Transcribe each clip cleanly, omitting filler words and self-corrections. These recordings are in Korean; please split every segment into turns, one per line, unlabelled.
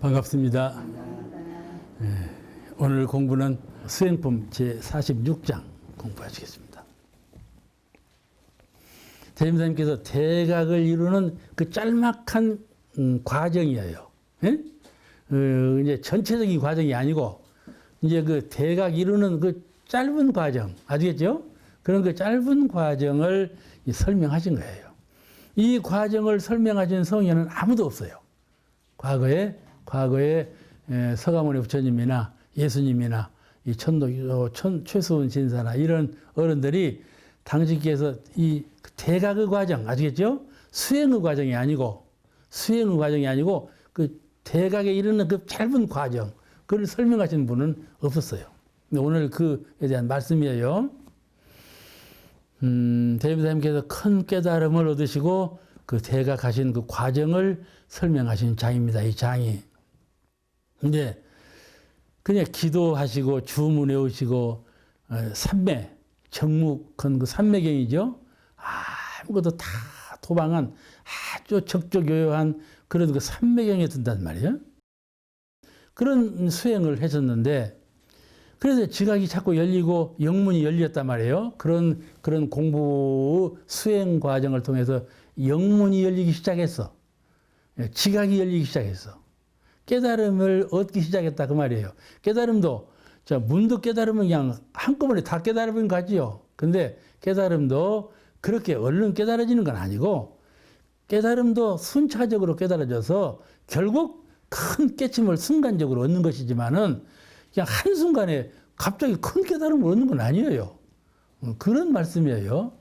반갑습니다. 오늘 공부는 수행품 제46장 공부하시겠습니다. 대림사님께서 대각을 이루는 그 짤막한 과정이에요. 이제 전체적인 과정이 아니고 이제 그 대각 이루는 그 짧은 과정 아시겠죠? 그런 그 짧은 과정을 설명하신 거예요. 이 과정을 설명하신 성현은 아무도 없어요. 과거에 서가모니 부처님이나 예수님이나 이 최수원 진사나 이런 어른들이 당신께서 이 대각의 과정 아시겠죠? 수행의 과정이 아니고 그 대각에 이르는 그 짧은 과정 그걸 설명하시는 분은 없었어요. 오늘 그에 대한 말씀이에요. 대림사님께서 큰 깨달음을 얻으시고 그 대각하신 그 과정을 설명하신 장입니다. 이 장이. 근데 그냥 기도하시고 주문 외우시고 삼매 정묵한 그 삼매경이죠. 아무것도 다 도방한 아주 적적요요한 그런 그 삼매경에 든단 말이에요. 그런 수행을 하셨는데 그래서 지각이 자꾸 열리고 영문이 열렸단 말이에요. 그런 공부 수행 과정을 통해서 영문이 열리기 시작했어. 지각이 열리기 시작했어. 깨달음을 얻기 시작했다 그 말이에요. 깨달음도 문득 깨달으면 그냥 한꺼번에 다 깨달으면 가지요. 근데 깨달음도 그렇게 얼른 깨달아지는 건 아니고 깨달음도 순차적으로 깨달아져서 결국 큰 깨침을 순간적으로 얻는 것이지만은 그냥 한순간에 갑자기 큰 깨달음을 얻는 건 아니에요. 그런 말씀이에요.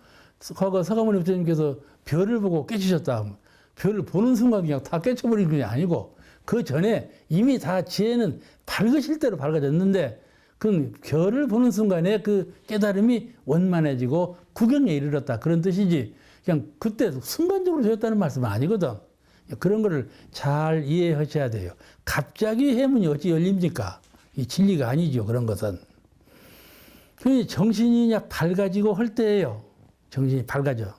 과거 서가모니 부처님께서 별을 보고 깨치셨다. 별을 보는 순간 그냥 다 깨쳐버리는 게 아니고 그 전에 이미 다 지혜는 밝으실 대로 밝아졌는데 그 별을 보는 순간에 그 깨달음이 원만해지고 구경에 이르렀다. 그런 뜻이지 그냥 그때 순간적으로 되었다는 말씀은 아니거든. 그런 거를 잘 이해하셔야 돼요. 갑자기 해문이 어찌 열립니까? 이 진리가 아니죠. 그런 것은. 정신이 그냥 밝아지고 할 때예요. 정신이 밝아져.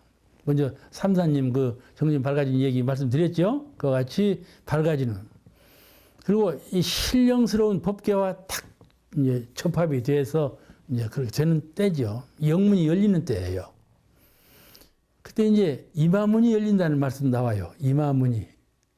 먼저 삼사님 그 정신 밝아진 얘기 말씀드렸죠. 그와 같이 밝아지는. 그리고 이 신령스러운 법계와 탁 이제 접합이 돼서 이제 그렇게 되는 때죠. 영문이 열리는 때예요. 그때 이제 이마문이 열린다는 말씀 나와요. 이마문이.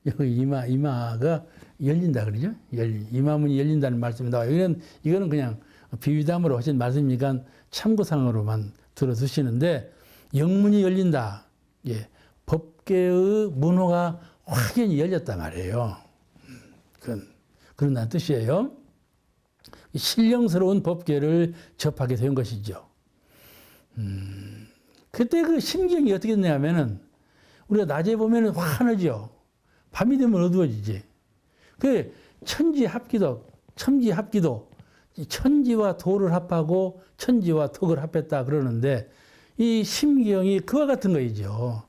여기 이마가 열린다 그러죠. 이마문이 열린다는 말씀이 나와요. 이거는 그냥 비유담으로 하신 말씀이니까 참고상으로만 들어두시는데 영문이 열린다. 예, 법계의 문호가 확연히 열렸단 말이에요. 그런 뜻이에요. 신령스러운 법계를 접하게 된 것이죠. 그때 그 심경이 어떻게 됐냐면은 우리가 낮에 보면은 환하죠. 밤이 되면 어두워지지. 그 천지합기도 천지와 도를 합하고 천지와 덕을 합했다 그러는데 이 심경이 그와 같은 거이죠.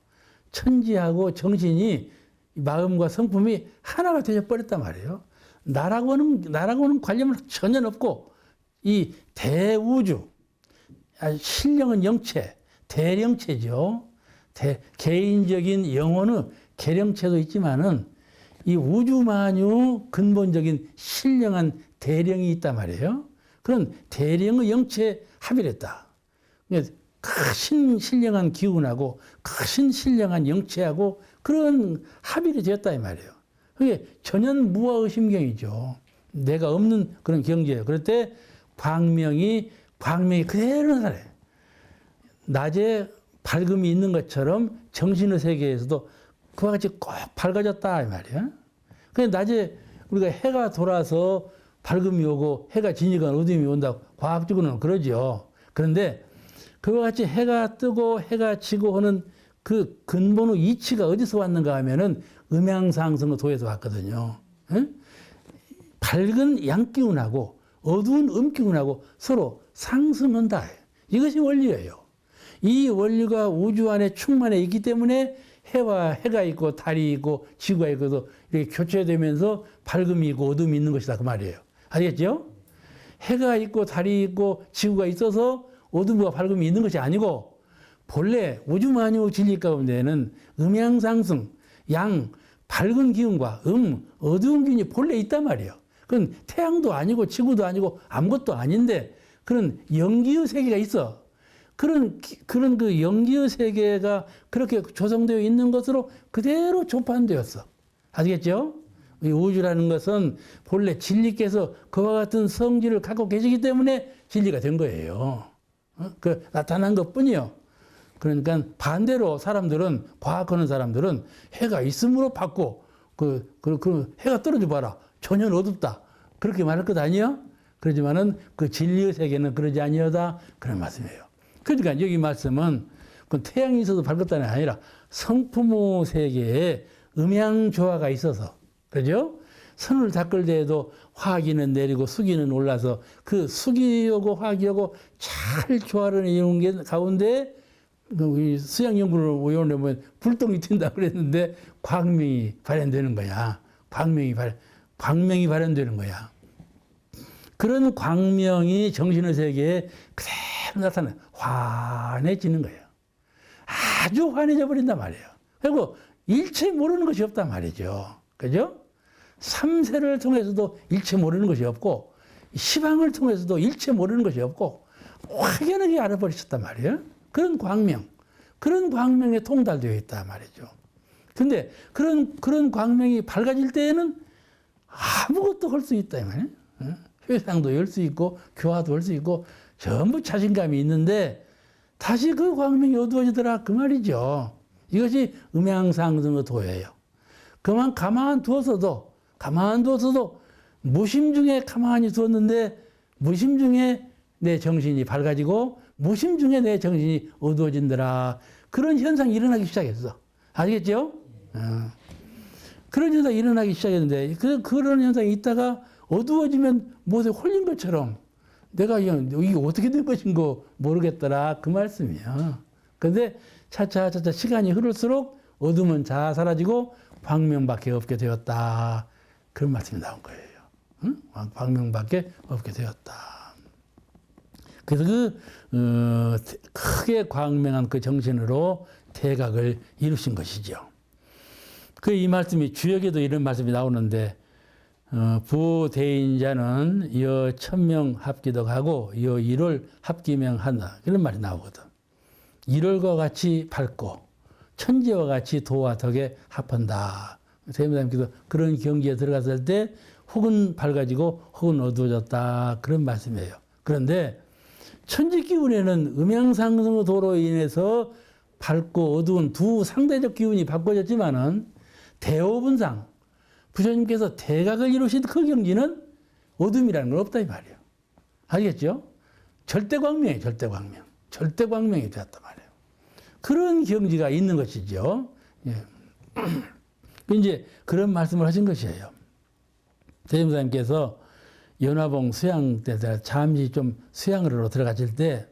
천지하고 정신이 마음과 성품이 하나가 되어버렸단 말이에요. 나라고는 관련은 전혀 없고 이 대우주, 신령은 영체, 대령체죠. 개인적인 영혼의 개령체도 있지만은 이 우주만유 근본적인 신령한 대령이 있단 말이에요. 그런 대령의 영체 합의를 했다. 크신 신령한 기운하고 크신 신령한 영체하고 그런 합의를 되었다 이 말이에요. 그게 전현무아의 심경이죠. 내가 없는 그런 경지예요. 그럴 때 광명이 그대로 나타나요. 낮에 밝음이 있는 것처럼 정신의 세계에서도 그와 같이 꼭 밝아졌다 이 말이야. 그냥 낮에 우리가 해가 돌아서 밝음이 오고 해가 지니까 어둠이 온다. 과학적으로는 그러죠. 그런데 그와 같이 해가 뜨고 해가 지고 하는 그 근본의 이치가 어디서 왔는가 하면은 음양상승의 도에서 왔거든요. 밝은 양기운하고 어두운 음기운하고 서로 상승한다. 이것이 원리예요. 이 원리가 우주 안에 충만해 있기 때문에 해가 있고 달이 있고 지구가 있고 이렇게 교체되면서 밝음이 있고 어둠이 있는 것이다 그 말이에요. 아시겠죠? 해가 있고 달이 있고 지구가 있어서 어둠과 밝음이 있는 것이 아니고 본래 우주만유 진리 가운데는 음양상승, 밝은 기운과 어두운 기운이 본래 있단 말이에요. 그건 태양도 아니고 지구도 아니고 아무것도 아닌데 그런 영기의 세계가 있어. 그런 그 영기의 세계가 그렇게 조성되어 있는 것으로 그대로 조판되었어. 아시겠죠? 이 우주라는 것은 본래 진리께서 그와 같은 성질을 갖고 계시기 때문에 진리가 된 거예요. 그 나타난 것뿐이요. 그러니까 반대로 사람들은 과학하는 사람들은 해가 있음으로 받고 그 해가 떨어져 봐라 전혀 어둡다 그렇게 말할 것 아니요? 그러지만은 그 진리의 세계는 그러지 아니하다 그런 말씀이에요. 그러니까 여기 말씀은 그 태양이 있어서 밝았다는 게 아니라 성품의 세계에 음양조화가 있어서 그죠? 선을 닦을 때에도 화기는 내리고 수기는 올라서 그 수기하고 화기하고 잘 조화를 이루는 게 가운데 수양 연구를 오연에 보면 불똥이 튄다 그랬는데 광명이 발현되는 거야. 광명이 발현되는 거야. 그런 광명이 정신의 세계에 그대로 나타나 환해지는 거예요. 아주 환해져 버린단 말이에요. 그리고 일체 모르는 것이 없단 말이죠. 그죠? 삼세를 통해서도 일체 모르는 것이 없고 시방을 통해서도 일체 모르는 것이 없고 확연하게 알아버리셨단 말이에요. 그런 광명, 그런 광명에 통달되어 있단 말이죠. 근데 그런 광명이 밝아질 때에는 아무것도 할 수 있다 이 말이에요. 회상도 열 수 있고 교화도 할 수 있고 전부 자신감이 있는데 다시 그 광명이 어두워지더라 그 말이죠. 이것이 음양상승의 도예요. 그만 가만 두어서도 무심 중에 가만히 두었는데 무심 중에 내 정신이 밝아지고 무심 중에 내 정신이 어두워진더라. 그런 현상이 일어나기 시작했어. 아시겠죠? 그런 현상이 일어나기 시작했는데 그런 현상이 있다가 어두워지면 무엇에 홀린 것처럼 내가 이게 어떻게 된 것인고 모르겠더라. 그 말씀이야. 그런데 차차 시간이 흐를수록 어둠은 다 사라지고 광명밖에 없게 되었다. 그런 말씀이 나온 거예요. 응? 광명밖에 없게 되었다. 그래서 크게 광명한 그 정신으로 대각을 이루신 것이죠. 이 말씀이 주역에도 이런 말씀이 나오는데 부대인자는 여 천명 합기덕하고 여 일월 합기명한다. 이런 말이 나오거든. 일월과 같이 밝고 천지와 같이 도와 덕에 합한다. 대무장님께서 그런 경지에 들어갔을 때 혹은 밝아지고 혹은 어두워졌다. 그런 말씀이에요. 그런데 천지기운에는 음양상승의 도로 인해서 밝고 어두운 두 상대적 기운이 바꿔졌지만은 대오분상 부처님께서 대각을 이루신 그 경지는 어둠이라는 건 없다 이 말이에요. 알겠죠? 절대광명이에요. 절대광명이 되었단 말이에요. 그런 경지가 있는 것이죠. 예. 이제 그런 말씀을 하신 것이에요. 대림사님께서 연화봉 수양 때 잠시 좀 수양을 하러 들어가실 때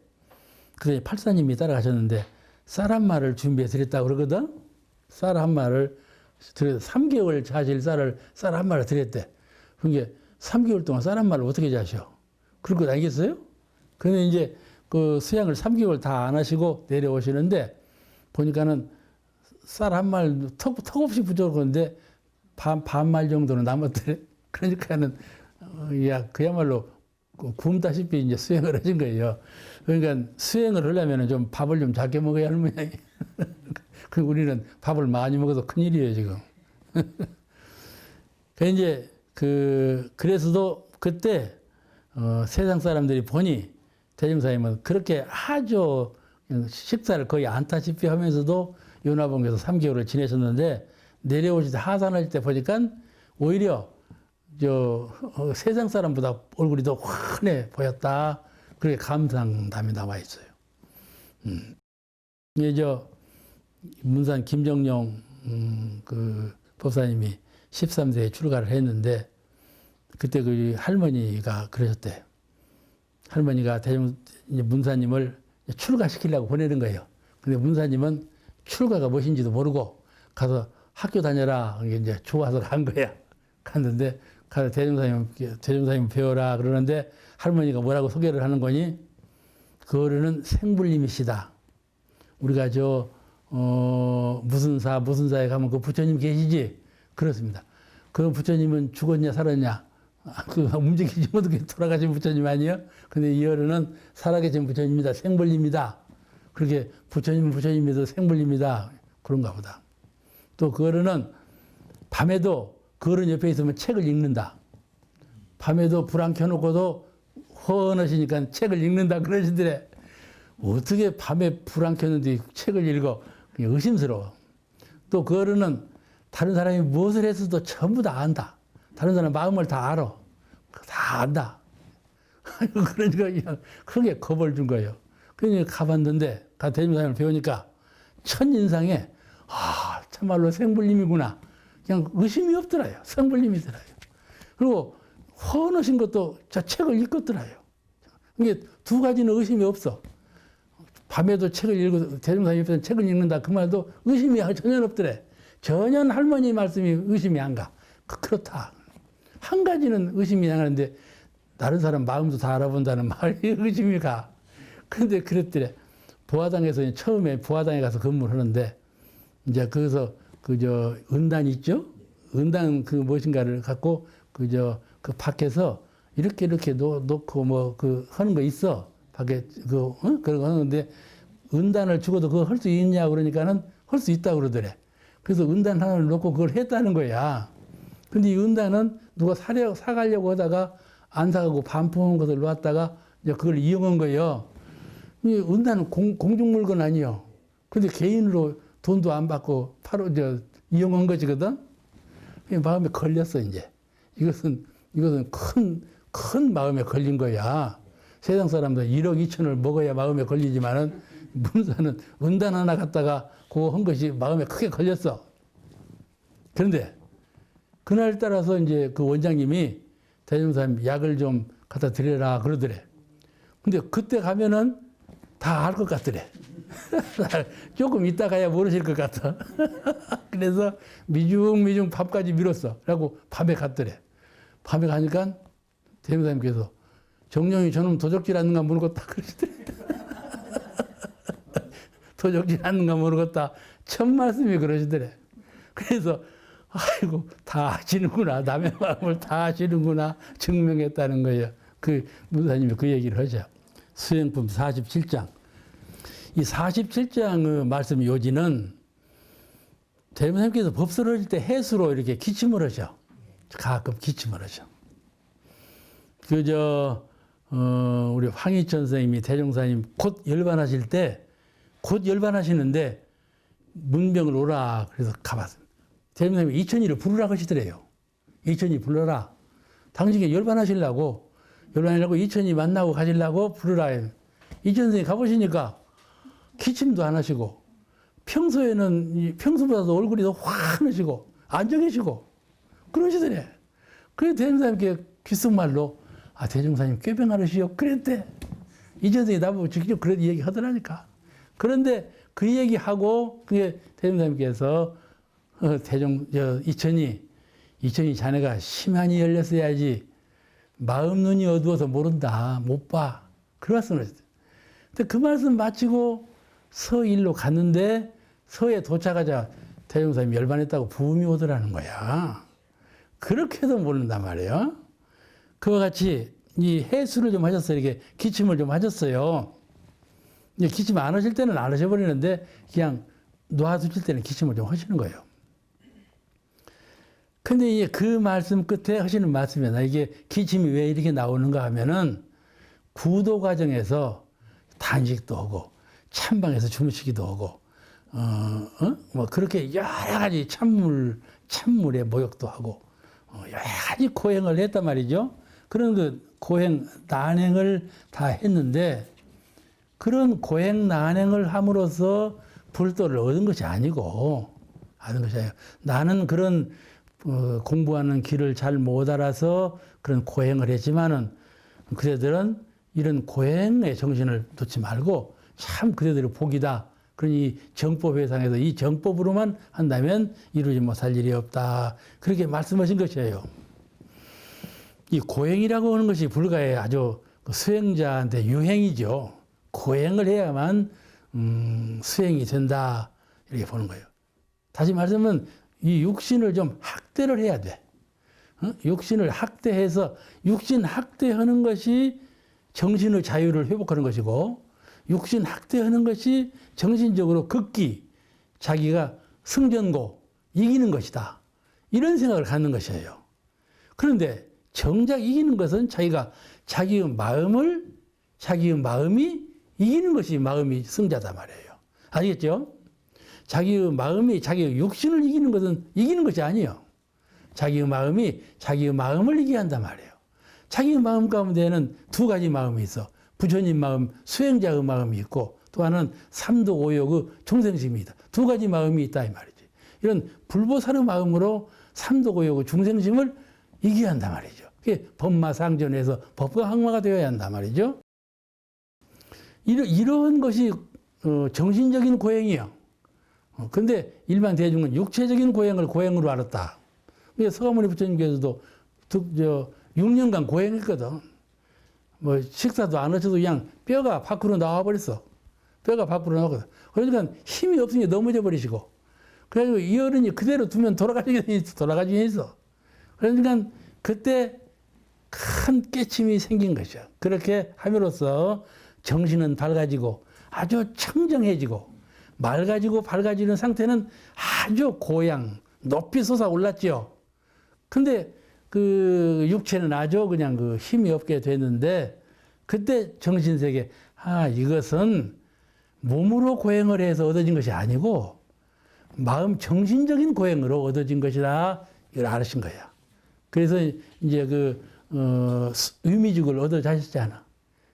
그때 팔사님이 따라가셨는데 쌀 한 마를 준비해 드렸다고 그러거든. 쌀 한 마를 3개월 자실 쌀 한 마를 드렸대. 그게 3개월 동안 쌀 한 마를 어떻게 자셔? 그럴 거 알겠어요? 근데 이제 그 수양을 3개월 다 안 하시고 내려오시는데 보니까는 쌀 한 말 턱없이 부족한데 반말 정도는 남았대. 그러니까는 야 그야말로 굶다시피 이제 수행을 하신 거예요. 그러니까 수행을 하려면 좀 밥을 좀 작게 먹어야 하는 모양이. 그 우리는 밥을 많이 먹어도 큰일이에요 지금. 이제 그래서도 그때 세상 사람들이 보니 대중사님은 그렇게 아주 식사를 거의 안타시피 하면서도 연화봉에서 3개월을 지내셨는데 내려오실 때 하산할 때 보니까 오히려 세상 사람보다 얼굴이 더 환해 보였다. 그렇게 감상담이 나와 있어요. 이게 문산 김정용 그 법사님이 13세에 출가를 했는데 그때 그 할머니가 그러셨대. 할머니가 문사님을 출가시키려고 보내는 거예요. 근데 문사님은 출가가 무엇인지도 모르고 가서 학교 다녀라. 이제 좋아서 간 거야. 갔는데 가서 대종사님 배워라 그러는데 할머니가 뭐라고 소개를 하는 거니? 그 어른은 생불님이시다. 우리가 무슨 사에 가면 그 부처님 계시지? 그렇습니다. 그 부처님은 죽었냐 살았냐 그 움직이지 못하게 돌아가신 부처님 아니에요? 근데 이 어른은 살아계신 부처님입니다. 생벌립니다. 그렇게 부처님은 부처님이도 생벌립니다. 그런가 보다. 또 그 어른은 밤에도 그 어른 옆에 있으면 책을 읽는다. 밤에도 불 안 켜놓고도 헌하시니까 책을 읽는다 그러시더래. 어떻게 밤에 불 안 켰는데 책을 읽어? 그냥 의심스러워. 또 그 어른은 다른 사람이 무엇을 했어도 전부 다 안다. 다른 사람 마음을 다 알아. 다 안다. 그러니까 그냥 크게 겁을 준 거예요. 그러니까 가봤는데, 대중사님을 배우니까 첫인상에, 참말로 생불림이구나. 그냥 의심이 없더라요. 생불림이더라요. 그리고 헌하신 것도 저 책을 읽었더라요. 이게 두 가지는 의심이 없어. 밤에도 책을 읽고, 대중사님 옆에서 책을 읽는다. 그 말도 의심이 전혀 없더래. 전혀 할머니 말씀이 의심이 안 가. 그렇다. 한 가지는 의심이 안 가는데 다른 사람 마음도 다 알아본다는 말이 의심이 가. 그런데 그랬더래. 보화당에서 처음에 보화당에 가서 근무를 하는데 이제 거기서 그저 은단 있죠? 은단 그 무엇인가를 갖고 그 밖에서 이렇게 놓고 뭐 그 하는 거 있어. 밖에 그런 거 하는데 은단을 주고도 그거 할 수 있냐 그러니까는 할 수 있다고 그러더래. 그래서 은단 하나를 놓고 그걸 했다는 거야. 근데 이 은단은 누가 사가려고 하다가 안 사가고 반품한 것을 놓았다가 이제 그걸 이용한 거예요. 이 은단은 공중 물건 아니요. 근데 개인으로 돈도 안 받고 이용한 것이거든. 마음에 걸렸어, 이제. 이것은 큰 마음에 걸린 거야. 세상 사람들 1억 2천을 먹어야 마음에 걸리지만은 문사는 은단 하나 갖다가 그거 한 것이 마음에 크게 걸렸어. 그런데 그날 따라서 이제 그 원장님이 대종사님 약을 좀 갖다 드려라 그러더래. 근데 그때 가면은 다 알 것 같더래. 조금 이따 가야 모르실 것 같아. 그래서 미중미중 밤까지 미뤘어. 그래갖고 밤에 갔더래. 밤에 가니까 대종사님께서 정령이 저놈 도적질 않는가 모르겠다 그러시더래. 도적질 않는가 모르겠다. 첫 말씀이 그러시더래. 그래서 아이고 다 아시는구나. 남의 마음을 다 아시는구나. 증명했다는 거예요. 그 문사님이 그 얘기를 하죠. 수행품 47장. 이 47장의 말씀 요지는 대문님께서 법설을 할 때 해수로 이렇게 기침을 하셔. 가끔 기침을 하셔. 우리 황희천 선생님이 대종사님 곧 열반하실 때 곧 열반하시는데 문병을 오라 그래서 가봤습니다. 대종사님이 이천이를 부르라 하시더래요. 이천이 불러라. 당신이 열반하시려고 이천이 만나고 가시려고 부르라. 이천 선생님 가보시니까 기침도 안 하시고 평소에는 평소보다도 얼굴이 더 환하시고 앉아 계시고 그러시더래. 그래서 대종사님께 귓속말로 대종사님 꾀병하시오 그랬대. 이천 선생님이 나보고 직접 그런 얘기 하더라니까. 그런데 그 얘기하고 그게 대종사님께서 이천이 자네가 심한이 열렸어야지 마음 눈이 어두워서 모른다 못 봐. 그런 말씀을 했어요. 근데 그 말씀 마치고 서일로 갔는데 서에 도착하자 대종사님이 열반했다고 부음이 오더라는 거야. 그렇게 해도 모른단 말이에요. 그와 같이 이 해수를 좀 하셨어요. 이렇게 기침을 좀 하셨어요. 기침 안 하실 때는 안 하셔버리는데 그냥 놔두실 때는 기침을 좀 하시는 거예요. 근데 이게 그 말씀 끝에 하시는 말씀이나 이게 기침이 왜 이렇게 나오는가 하면은 구도 과정에서 단식도 하고 찬방에서 주무시기도 하고 뭐 그렇게 여러 가지 찬물의 모욕도 하고 여러 가지 고행을 했단 말이죠. 그런 그 고행 난행을 다 했는데 그런 고행 난행을 함으로써 불도를 얻은 것이 아니고 나는 그런 공부하는 길을 잘 못 알아서 그런 고행을 했지만은 그대들은 이런 고행의 정신을 놓지 말고 참 그대들의 복이다. 그러니 정법회상에서 이 정법으로만 한다면 이루지 못할 일이 없다. 그렇게 말씀하신 것이에요. 이 고행이라고 하는 것이 불가의 아주 수행자한테 유행이죠. 고행을 해야만 수행이 된다. 이렇게 보는 거예요. 다시 말하면 이 육신을 좀 학대를 해야 돼. 육신을 학대해서 육신 학대하는 것이 정신의 자유를 회복하는 것이고 육신 학대하는 것이 정신적으로 극기, 자기가 승전고, 이기는 것이다. 이런 생각을 갖는 것이에요. 그런데 정작 이기는 것은 자기의 마음이 이기는 것이 마음이 승자다 말이에요. 아시겠죠? 자기의 마음이 자기의 육신을 이기는 것은 이기는 것이 아니에요. 자기의 마음이 자기의 마음을 이겨야 한단 말이에요. 자기의 마음 가운데는 두 가지 마음이 있어. 부처님 마음, 수행자의 마음이 있고 또 하나는 삼도 오욕의 중생심이다. 두 가지 마음이 있다 이 말이지. 이런 불보살의 마음으로 삼도 오욕의 중생심을 이겨야 한단 말이죠. 그게 법마상전에서 법과 항마가 되어야 한단 말이죠. 이런 것이 정신적인 고행이에요. 근데 일반 대중은 육체적인 고행으로 알았다. 서가모니 부처님께서도 6년간 고행했거든. 뭐 식사도 안 하셔도 그냥 뼈가 밖으로 나와버렸어. 뼈가 밖으로 나오거든. 그러니까 힘이 없으니 넘어져 버리시고. 그래가지고 이 어른이 그대로 두면 돌아가시게 있어. 그러니까 그때 큰 깨침이 생긴 것이죠. 그렇게 함으로써 정신은 밝아지고 아주 청정해지고 맑아지고 밝아지는 상태는 아주 고양, 높이 솟아올랐죠. 근데 그 육체는 아주 그냥 그 힘이 없게 됐는데 그때 정신세계, 이것은 몸으로 고행을 해서 얻어진 것이 아니고 마음 정신적인 고행으로 얻어진 것이다. 이걸 알으신 거야. 그래서 이제 의미죽을 얻어 자셨잖아.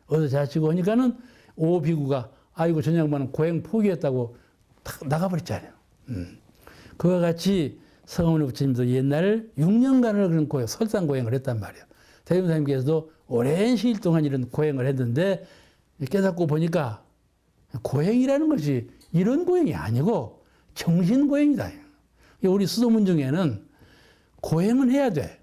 얻어 자시고 하니까는 오비구가 아이고 저 양반은 고행 포기했다고 나가버렸잖아요. 그와 같이 서가모니 부처님도 옛날 6년간을 그런 설상 고행을 했단 말이에요. 대림사님께서도 오랜 시일 동안 이런 고행을 했는데 깨닫고 보니까 고행이라는 것이 이런 고행이 아니고 정신 고행이다. 우리 수도문 중에는 고행은 해야 돼.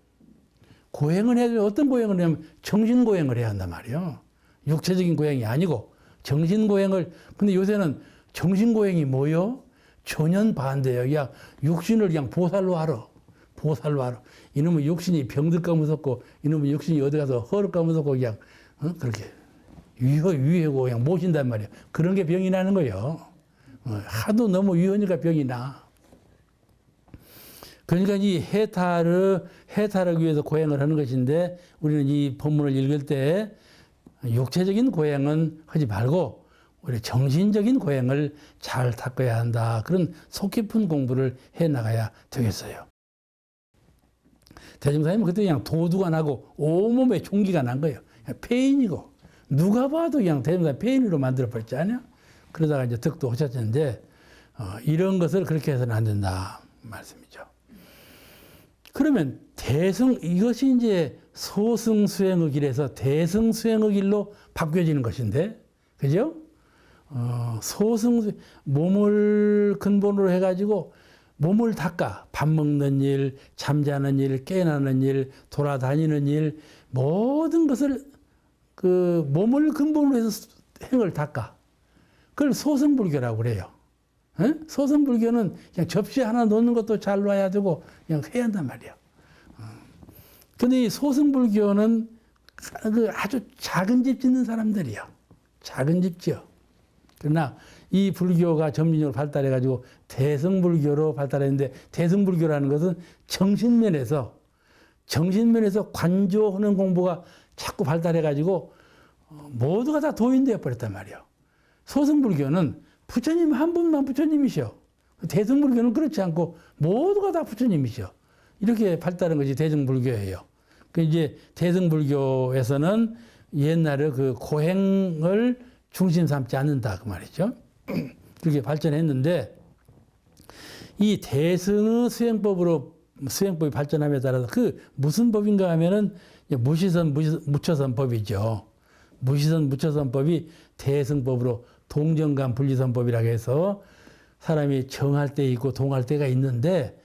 고행은 해야 돼. 어떤 고행을 하냐면 정신 고행을 해야 한단 말이에요. 육체적인 고행이 아니고 정신 고행을. 근데 요새는 정신 고행이 뭐요? 전혀 반대예요. 그냥 육신을 그냥 보살로 하러. 이놈의 육신이 병들까 무섭고 이놈의 육신이 어디 가서 허를까 무섭고 그냥 그렇게 위하고 그냥 모신단 말이에요. 그런 게 병이 나는 거예요. 하도 너무 위하니까 병이 나. 그러니까 이 해탈하기 위해서 고행을 하는 것인데 우리는 이 본문을 읽을 때 육체적인 고행은 하지 말고 우리 정신적인 고행을 잘 닦아야 한다. 그런 속 깊은 공부를 해나가야 되겠어요. 대중사님은 그때 그냥 도두가 나고 온몸에 종기가 난 거예요. 폐인이고 누가 봐도 그냥 대중사님 폐인으로 만들어버렸지 않아요? 그러다가 이제 득도 하셨는데 이런 것을 그렇게 해서는 안 된다 말씀이죠. 그러면 이것이 이제 소승수행의 길에서 대승수행의 길로 바뀌어지는 것인데, 그죠? 몸을 근본으로 해가지고 몸을 닦아. 밥 먹는 일, 잠자는 일, 깨어나는 일, 돌아다니는 일, 모든 것을 몸을 근본으로 해서 행을 닦아. 그걸 소승불교라고 그래요. 소승불교는 그냥 접시 하나 놓는 것도 잘 놔야 되고 그냥 해야 한단 말이에요. 근데 이 소승불교는 아주 작은 집 짓는 사람들이요. 작은 집 지어. 그러나 이 불교가 점진적으로 발달해가지고 대승불교로 발달했는데 대승불교라는 것은 정신면에서 관조하는 공부가 자꾸 발달해가지고 모두가 다 도인되어 버렸단 말이에요. 소승불교는 부처님 한 분만 부처님이셔. 대승불교는 그렇지 않고 모두가 다 부처님이셔. 이렇게 발달한 것이 대승불교예요. 그 이제 대승불교에서는 옛날에 그 고행을 중심 삼지 않는다 그 말이죠. 그렇게 발전했는데 이 대승의 수행법이 발전함에 따라서 그 무슨 법인가 하면은 무시선 무처선법이죠. 무시선 무처선법이 대승법으로 동정감 분리선법이라고 해서 사람이 정할 때 있고 동할 때가 있는데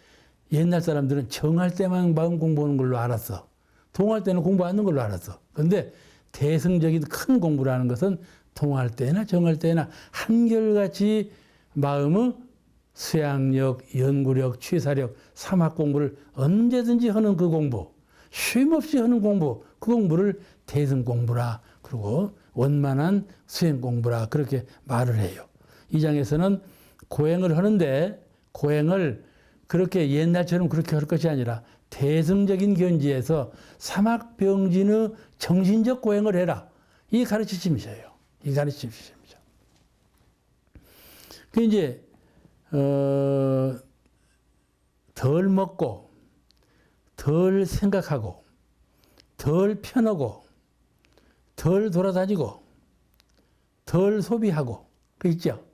옛날 사람들은 정할 때만 마음 공부하는 걸로 알았어. 동할 때는 공부 안 하는 걸로 알았어. 그런데 대승적인 큰 공부라는 것은 동할 때나 정할 때나 한결같이 마음의 수양력, 연구력, 취사력, 사막 공부를 언제든지 하는 그 공부, 쉼없이 하는 공부, 그 공부를 대승 공부라 그리고 원만한 수행 공부라 그렇게 말을 해요. 이 장에서는 고행을 하는데 고행을 그렇게 옛날처럼 그렇게 할 것이 아니라 대승적인 견지에서 사막병진의 정신적 고행을 해라. 이 가르치심이셔요. 이 가르치심이죠. 그 이제 덜 먹고 덜 생각하고 덜 편하고 덜 돌아다니고 덜 소비하고 그 있죠.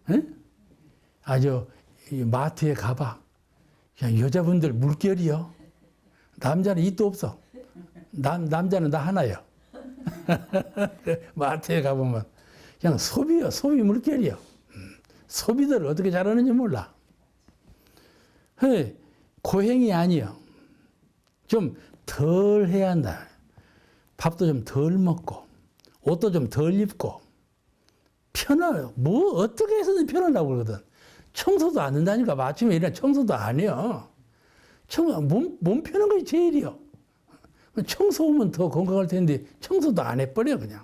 응? 아주 마트에 가봐. 그냥 여자분들 물결이요. 남자는 입도 없어. 남자는 나 하나요. 마트에 가보면 그냥 소비요. 소비 물결이요. 소비들 어떻게 잘하는지 몰라. 고행이 아니요. 좀 덜 해야 한다. 밥도 좀 덜 먹고 옷도 좀 덜 입고 편해요. 뭐 어떻게 해서든 편하려고 그러거든. 청소도 안 한다니까. 아침에 일어나 청소도 안 해요. 몸 편한 것이 제일이요. 청소하면 더 건강할 텐데 청소도 안 해버려 그냥.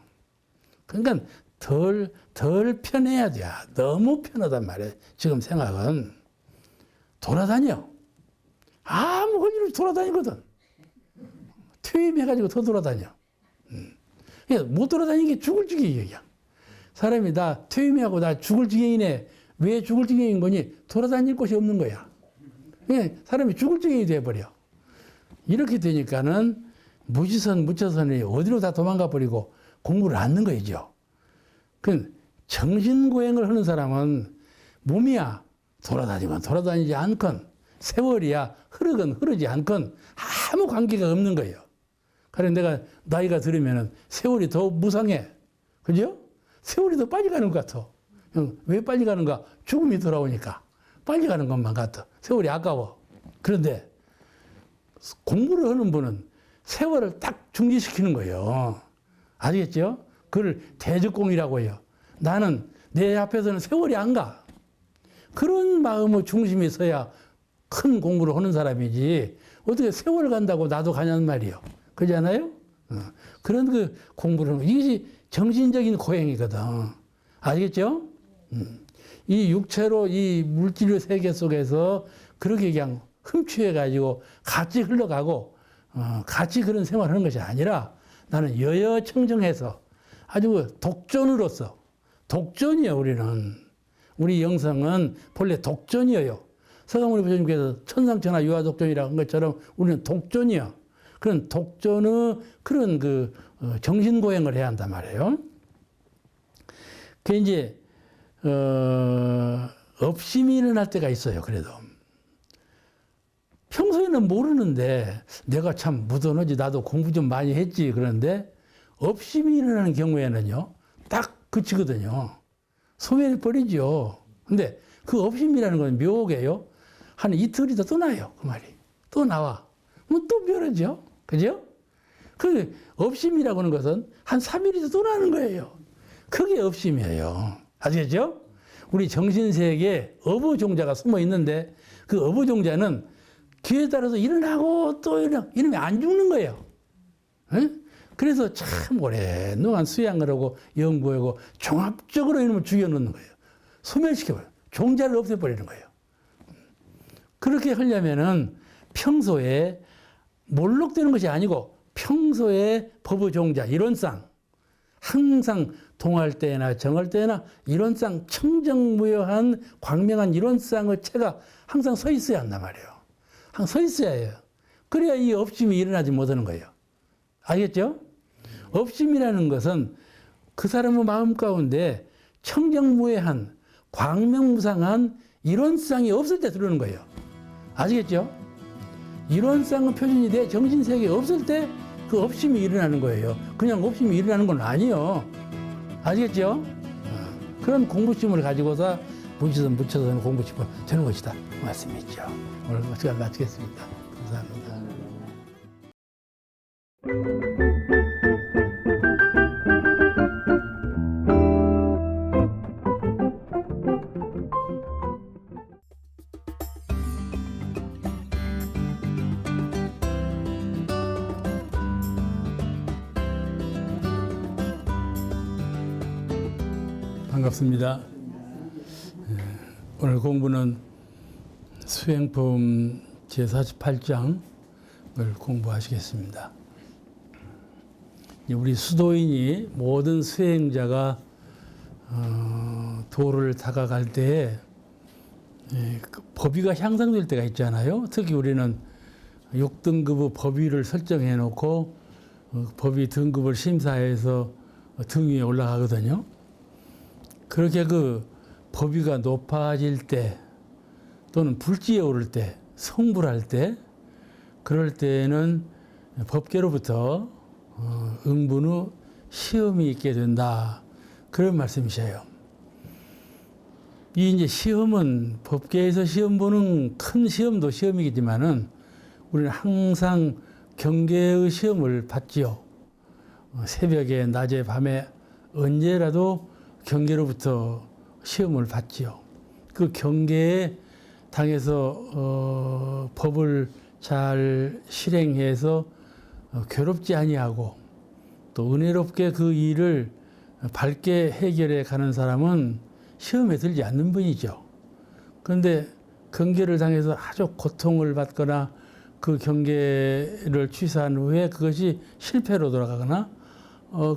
그러니까 덜 편해야 돼. 너무 편하단 말이에요. 지금 생각은. 돌아다녀. 아무 할 일 없이 돌아다니거든. 퇴임해가지고 더 돌아다녀. 못 돌아다니는 게 죽을 지경이야. 사람이 나 퇴임하고 나 죽을 지경이네. 왜 죽을 지경인 거니? 돌아다닐 곳이 없는 거야. 사람이 죽을 지경이 돼버려. 이렇게 되니까는 무지선, 무처선이 어디로 다 도망가 버리고 공부를 안 하는 거죠. 그 정신고행을 하는 사람은 몸이야 돌아다니건 돌아다니지 않건 세월이야 흐르건 흐르지 않건 아무 관계가 없는 거예요. 그래서 내가 나이가 들으면 세월이 더 무상해. 그죠? 세월이 더 빨리 가는 것 같아. 왜 빨리 가는가? 죽음이 돌아오니까 빨리 가는 것만 같아. 세월이 아까워. 그런데 공부를 하는 분은 세월을 딱 중지시키는 거예요. 아시겠죠? 그걸 대적공이라고 해요. 나는 내 앞에서는 세월이 안 가. 그런 마음의 중심이 있어야 큰 공부를 하는 사람이지 어떻게 세월 간다고 나도 가냐는 말이에요. 그렇잖아요? 그런 그 공부를 하는 이것이 정신적인 고행이거든. 아시겠죠? 이 육체로 이 물질의 세계 속에서 그렇게 그냥 흠취해가지고 같이 흘러가고 같이 그런 생활을 하는 것이 아니라 나는 여여청정해서 아주 독존으로서 독존이에요. 우리 영성은 본래 독존이에요. 서강모니 부처님께서 천상천하 유아독존이라고 한 것처럼 우리는 독존이요. 그런 독존의 그런 그 정신고행을 해야 한단 말이에요. 그 이제 업심이 일어날 때가 있어요. 그래도 평소에는 모르는데 내가 참 무던하지 나도 공부 좀 많이 했지 그런데 업심이 일어나는 경우에는요 딱 그치거든요. 소멸해 버리죠. 근데 그 업심이라는 건 묘하게요 한 이틀 있다 또 나요. 그 말이 또 나와. 그럼 또 멸하죠. 그죠? 그 업심이라고 하는 것은 한 3일 있다 또 나는 거예요. 그게 업심이에요. 아시겠죠? 우리 정신세계에 어부종자가 숨어 있는데 그 어부종자는 기회에 따라서 일어나고 또 이러면 안 죽는 거예요. 에? 그래서 참 오랫동안 수양을 하고 연구하고 종합적으로 이놈을 죽여놓는 거예요. 소멸시켜버려요. 종자를 없애버리는 거예요. 그렇게 하려면은 평소에 몰록되는 것이 아니고 평소에 법의종자, 이론상 항상 동할 때나 정할 때나 이론상 청정무효한 광명한 이론상의 체가 항상 서 있어야 한단 말이에요. 항상 서 있어야 해요. 그래야 이 업심이 일어나지 못하는 거예요. 알겠죠? 업심이라는 것은 그 사람의 마음 가운데 청정무효한 광명무상한 이론상이 없을 때 들어오는 거예요. 아시겠죠? 이론상의 표준이 내 정신세계에 없을 때 그 업심이 일어나는 거예요. 그냥 업심이 일어나는 건 아니에요. 아시겠죠? 그런 공부심을 가지고서 무지선 무처선 공부심을 되는 것이다. 말씀이죠. 오늘 시간 마치겠습니다. 감사합니다. 반갑습니다. 오늘 공부는 수행품 제48장을 공부하시겠습니다. 우리 수도인이 모든 수행자가 도를 다가갈 때에 법위가 향상될 때가 있잖아요. 특히 우리는 6등급의 법위를 설정해 놓고 법위 등급을 심사해서 등 위에 올라가거든요. 그렇게 그 법위가 높아질 때 또는 불지에 오를 때, 성불할 때, 그럴 때는 법계로부터 응분 후 시험이 있게 된다. 그런 말씀이셔요. 이 이제 시험은 법계에서 시험 보는 큰 시험도 시험이겠지만은 우리는 항상 경계의 시험을 받지요. 새벽에, 낮에, 밤에 언제라도 경계로부터 시험을 받지요. 그 경계에 당해서 법을 잘 실행해서 괴롭지 아니하고 또 은혜롭게 그 일을 밝게 해결해 가는 사람은 시험에 들지 않는 분이죠. 그런데 경계를 당해서 아주 고통을 받거나 그 경계를 취사한 후에 그것이 실패로 돌아가거나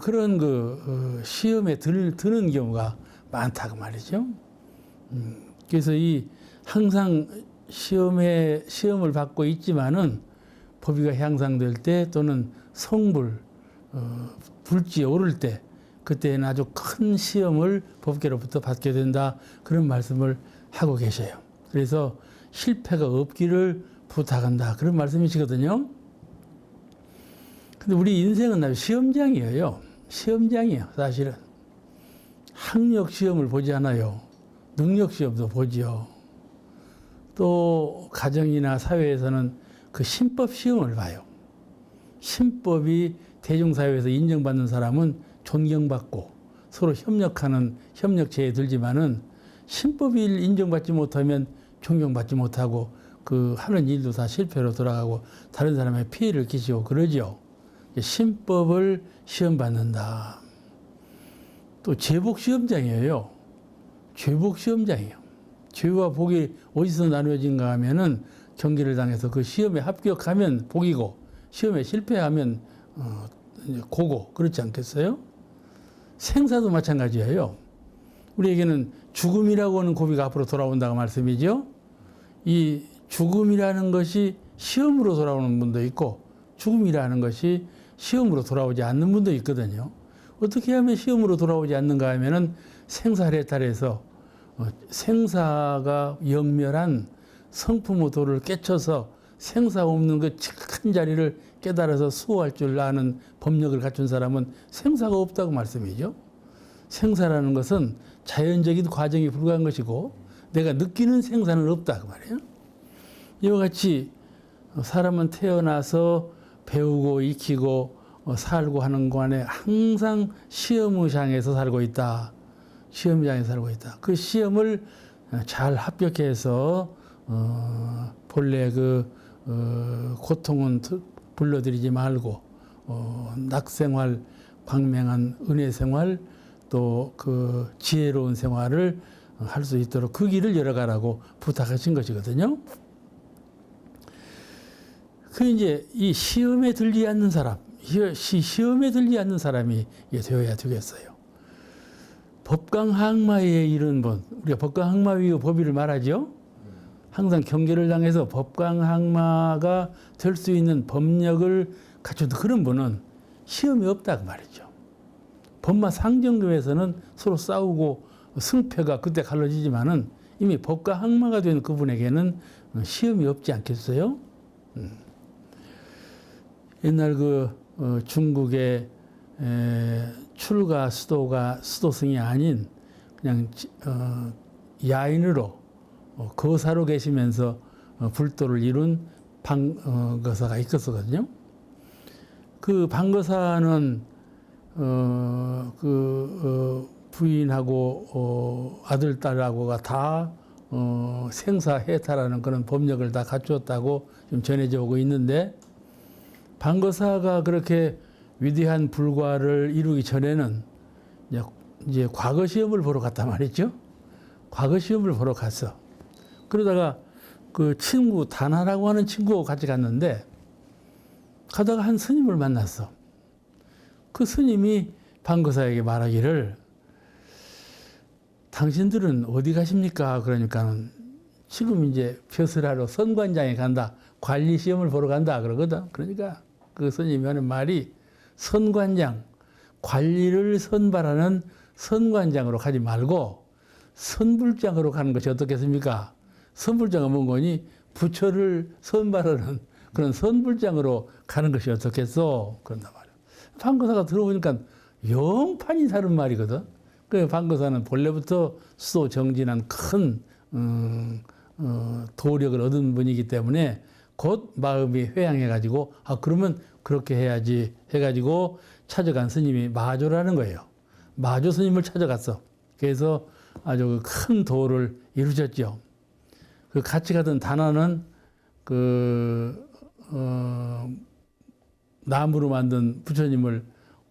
그런 그 시험에 드는 경우가 많다고 말이죠. 그래서 이 항상 시험을 받고 있지만은 법위가 향상될 때 또는 성불, 불지에 오를 때 그때는 아주 큰 시험을 법계로부터 받게 된다. 그런 말씀을 하고 계셔요. 그래서 실패가 없기를 부탁한다. 그런 말씀이시거든요. 근데 우리 인생은 시험장이에요. 시험장이에요. 사실은. 학력 시험을 보지 않아요. 능력 시험도 보지요. 또 가정이나 사회에서는 그 신법 시험을 봐요. 신법이 대중사회에서 인정받는 사람은 존경받고 서로 협력하는 협력체에 들지만은 신법이 인정받지 못하면 존경받지 못하고 그 하는 일도 다 실패로 돌아가고 다른 사람의 피해를 끼치고 그러죠. 신법을 시험받는다. 또 제복 시험장이에요. 죄복 시험장이에요. 죄와 복이 어디서 나누어진가 하면은 경계를 당해서 그 시험에 합격하면 복이고 시험에 실패하면 고고. 그렇지 않겠어요? 생사도 마찬가지예요. 우리에게는 죽음이라고 하는 고비가 앞으로 돌아온다고 말씀이죠. 이 죽음이라는 것이 시험으로 돌아오는 분도 있고 죽음이라는 것이 시험으로 돌아오지 않는 분도 있거든요. 어떻게 하면 시험으로 돌아오지 않는가 하면은 생사해탈해서 생사가 영멸한 성품의 도를 깨쳐서 생사 없는 그 큰 자리를 깨달아서 수호할 줄 아는 법력을 갖춘 사람은 생사가 없다고 말씀이죠. 생사라는 것은 자연적인 과정이 불과한 것이고 내가 느끼는 생사는 없다고 말이에요. 이와 같이 사람은 태어나서 배우고 익히고 살고 하는 동안에 항상 시험장에서 살고 있다. 시험장에서 살고 있다. 그 시험을 잘 합격해서 본래 그 고통은 불러들이지 말고 낙생활, 광명한 은혜 생활 또 그 지혜로운 생활을 할 수 있도록 그 길을 열어가라고 부탁하신 것이거든요. 그 이제 이 시험에 들지 않는 사람, 시험에 들지 않는 사람이 되어야 되겠어요. 법강항마에 이른 분, 우리가 법강항마위의 법위를 말하죠. 항상 경계를 당해서 법강항마가 될 수 있는 법력을 갖춘 그런 분은 시험이 없다고 말이죠. 법마 상정급에서는 서로 싸우고 승패가 그때 갈라지지만은 이미 법가항마가 된 그분에게는 시험이 없지 않겠어요? 옛날 그 중국의 출가 수도승이 아닌 그냥 야인으로 거사로 계시면서 불도를 이룬 방거사가 있었거든요. 그 방거사는 부인하고 아들, 딸하고가 다 생사해탈하는 그런 법력을 다 갖추었다고 좀 전해져 오고 있는데 방거사가 그렇게 위대한 불과를 이루기 전에는 이제 이제 과거 시험을 보러 갔단 말이죠. 과거 시험을 보러 갔어. 그러다가 그 친구, 다나라고 하는 친구하고 같이 갔는데, 가다가 한 스님을 만났어. 그 스님이 방거사에게 말하기를, 당신들은 어디 가십니까? 그러니까는 지금 이제 벼슬하러 선관장에 간다. 관리 시험을 보러 간다. 그러거든. 그러니까 그 스님이 하는 말이, 선관장, 관리를 선발하는 선관장으로 가지 말고 선불장으로 가는 것이 어떻겠습니까? 선불장은 뭔 거니? 부처를 선발하는 그런 선불장으로 가는 것이 어떻겠어? 그런단 말이야. 방거사가 들어보니까 영판이 다른 말이거든. 그 방거사는 본래부터 수도 정진한 큰 도력을 얻은 분이기 때문에 곧 마음이 회양해가지고, 아, 그러면 그렇게 해야지 해가지고 찾아간 스님이 마조라는 거예요. 마조 스님을 찾아갔어. 그래서 아주 큰 도를 이루셨죠. 그 같이 가던 다나는 나무로 만든 부처님을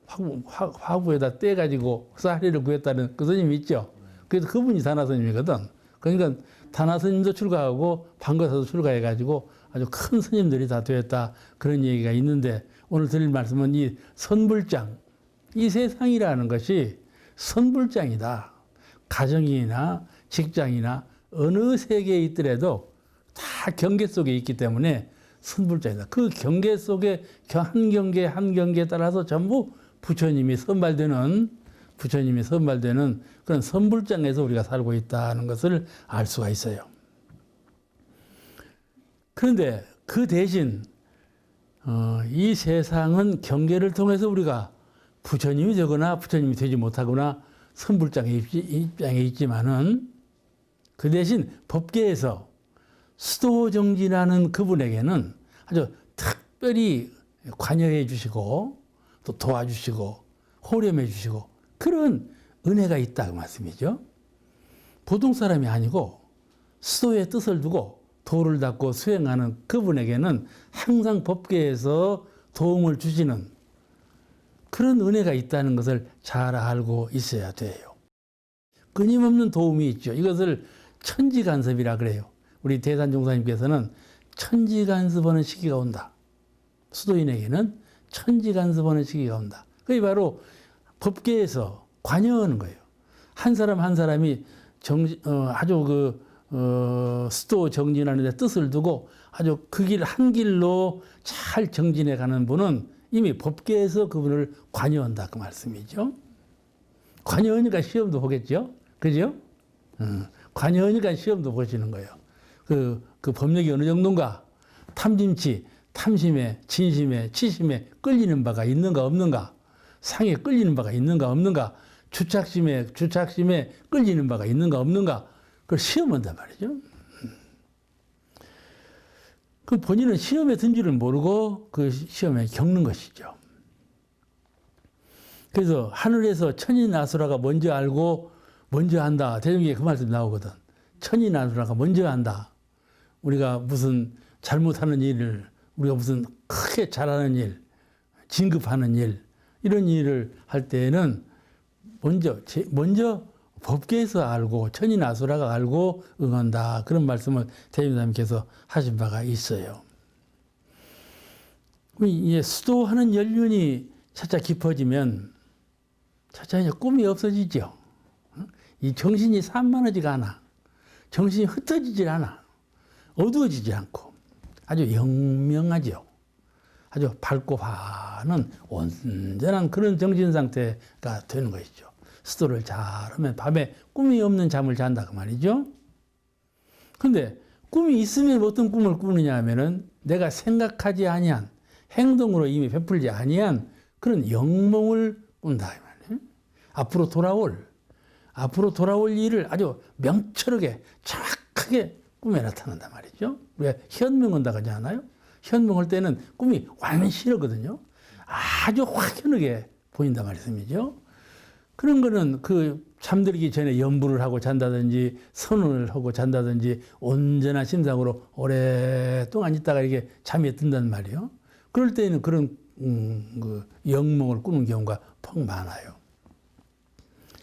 화구에다 떼가지고 사리를 구했다는 그 스님이 있죠. 그래서 그분이 다나 스님이거든. 그러니까 다나 스님도 출가하고 방거사도 출가해가지고 아주 큰 스님들이 다 되었다. 그런 얘기가 있는데, 오늘 드릴 말씀은 이 선불장, 이 세상이라는 것이 선불장이다. 가정이나 직장이나 어느 세계에 있더라도 다 경계 속에 있기 때문에 선불장이다. 그 경계 속에 한 경계 한 경계에 따라서 전부 부처님이 선발되는 그런 선불장에서 우리가 살고 있다는 것을 알 수가 있어요. 그런데 그 대신 이 세상은 경계를 통해서 우리가 부처님이 되거나 부처님이 되지 못하거나 선불장의 입장에 있지만은, 그 대신 법계에서 수도정진하는 그분에게는 아주 특별히 관여해 주시고 또 도와주시고 호렴해 주시고 그런 은혜가 있다 그 말씀이죠. 보통 사람이 아니고 수도의 뜻을 두고 도를 닦고 수행하는 그분에게는 항상 법계에서 도움을 주시는 그런 은혜가 있다는 것을 잘 알고 있어야 돼요. 끊임없는 도움이 있죠. 이것을 천지간섭이라 그래요. 우리 대산종사님께서는 천지간섭하는 시기가 온다. 수도인에게는 천지간섭하는 시기가 온다. 그게 바로 법계에서 관여하는 거예요. 한 사람 한 사람이 아주 수도 정진하는 데 뜻을 두고 아주 그 길 한 길로 잘 정진해 가는 분은 이미 법계에서 그분을 관여한다 그 말씀이죠. 관여하니까 시험도 보겠죠. 그죠? 관여하니까 시험도 보시는 거예요. 그 법력이 어느 정도인가? 탐심에, 진심에, 치심에 끌리는 바가 있는가 없는가? 상에 끌리는 바가 있는가 없는가? 주착심에 끌리는 바가 있는가 없는가? 그걸 시험한단 말이죠. 그 본인은 시험에 든 줄을 모르고 그 시험에 겪는 것이죠. 그래서 하늘에서 천인아수라가 먼저 알고 먼저 한다. 대중에 그 말씀 나오거든. 천인아수라가 먼저 한다. 우리가 무슨 잘못하는 일을, 우리가 무슨 크게 잘하는 일, 진급하는 일, 이런 일을 할 때에는 먼저 법계에서 알고 천인아수라가 알고 응한다. 그런 말씀을 대림사님께서 하신 바가 있어요. 이제 수도하는 연륜이 차차 깊어지면 차차 이제 꿈이 없어지죠. 이 정신이 산만하지가 않아. 정신이 흩어지질 않아. 어두워지지 않고 아주 영명하죠. 아주 밝고 환한 온전한 그런 정신 상태가 되는 것이죠. 수도를 잘하면 밤에 꿈이 없는 잠을 잔다 그 말이죠. 근데 꿈이 있으면 어떤 꿈을 꾸느냐 하면은 내가 생각하지 아니한 행동으로 이미 베풀지 아니한 그런 영몽을 꾼다 이 말이에요. 앞으로 돌아올 일을 아주 명철하게 정확하게 꿈에 나타난단 말이죠. 왜 현명한다고 하지 않아요? 현명할 때는 꿈이 완실하거든요. 아주 확연하게 보인단 말씀이죠. 그런 거는 잠들기 전에 염불을 하고 잔다든지 선언을 하고 잔다든지 온전한 심상으로 오랫동안 있다가 이렇게 잠이 든단 말이에요. 그럴 때는 그런 영몽을 꾸는 경우가 퍽 많아요.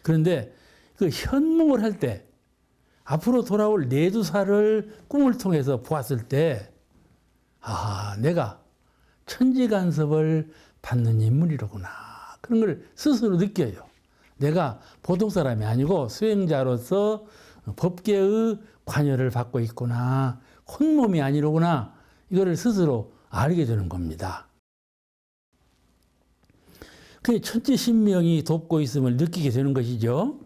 그런데 그 현몽을 할 때 앞으로 돌아올 내두사를 꿈을 통해서 보았을 때 아, 내가 천지간섭을 받는 인물이로구나. 그런 걸 스스로 느껴요. 내가 보통 사람이 아니고 수행자로서 법계의 관여를 받고 있구나. 혼몸이 아니로구나. 이거를 스스로 알게 되는 겁니다. 그 천지신명이 돕고 있음을 느끼게 되는 것이죠.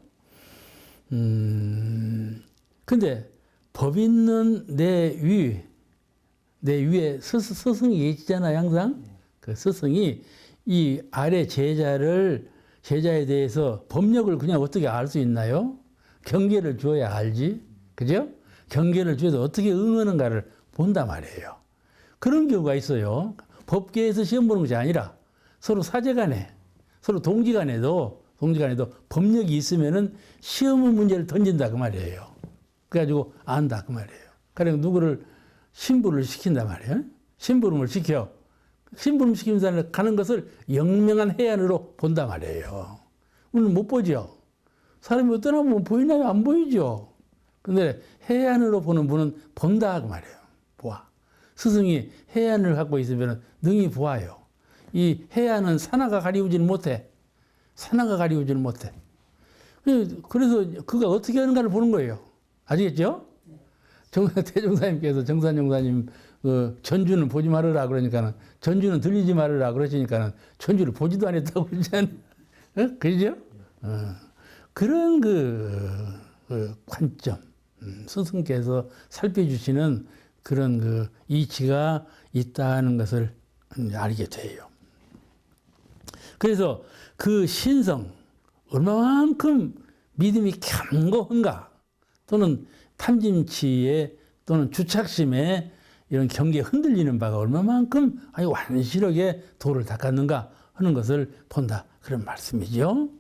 근데 법 있는 내 위에 스승이 계시잖아요, 항상. 그 스승이 이 아래 제자에 대해서 법력을 그냥 어떻게 알 수 있나요? 경계를 줘야 알지. 그죠? 경계를 줘서 어떻게 응하는가를 본단 말이에요. 그런 경우가 있어요. 법계에서 시험 보는 것이 아니라 서로 사제간에, 서로 동지간에도 법력이 있으면은 시험 문제를 던진다 그 말이에요. 그래가지고 안다 그 말이에요. 그래서 누구를 심부를 시킨단 말이에요. 심부름을 시켜. 심부름 시키면서 가는 것을 영명한 해안으로 본단 말이에요. 우리는 못 보죠. 사람이 떠나보면 보이나요? 안 보이죠. 근데 해안으로 보는 분은 본다 그 말이에요. 보아. 스승이 해안을 갖고 있으면 능히 보아요. 이 해안은 산하가 가리우지는 못해. 산하가 가리우지는 못해. 그래서 그가 어떻게 하는가를 보는 거예요. 아시겠죠? 대종사님께서 정산용사님 전주는 보지 말으라 그러니까는 전주는 들리지 말으라 그러시니까는 전주를 보지도 않았다고 그러잖아요. 그죠? 그런 관점, 스승께서 살펴주시는 그런 이치가 있다는 것을 알게 돼요. 그래서 그 신성, 얼마만큼 믿음이 견고한가, 또는 탐진치에 또는 주착심에 이런 경계에 흔들리는 바가 얼마만큼 아주 완실하게 도를 닦았는가 하는 것을 본다. 그런 말씀이죠.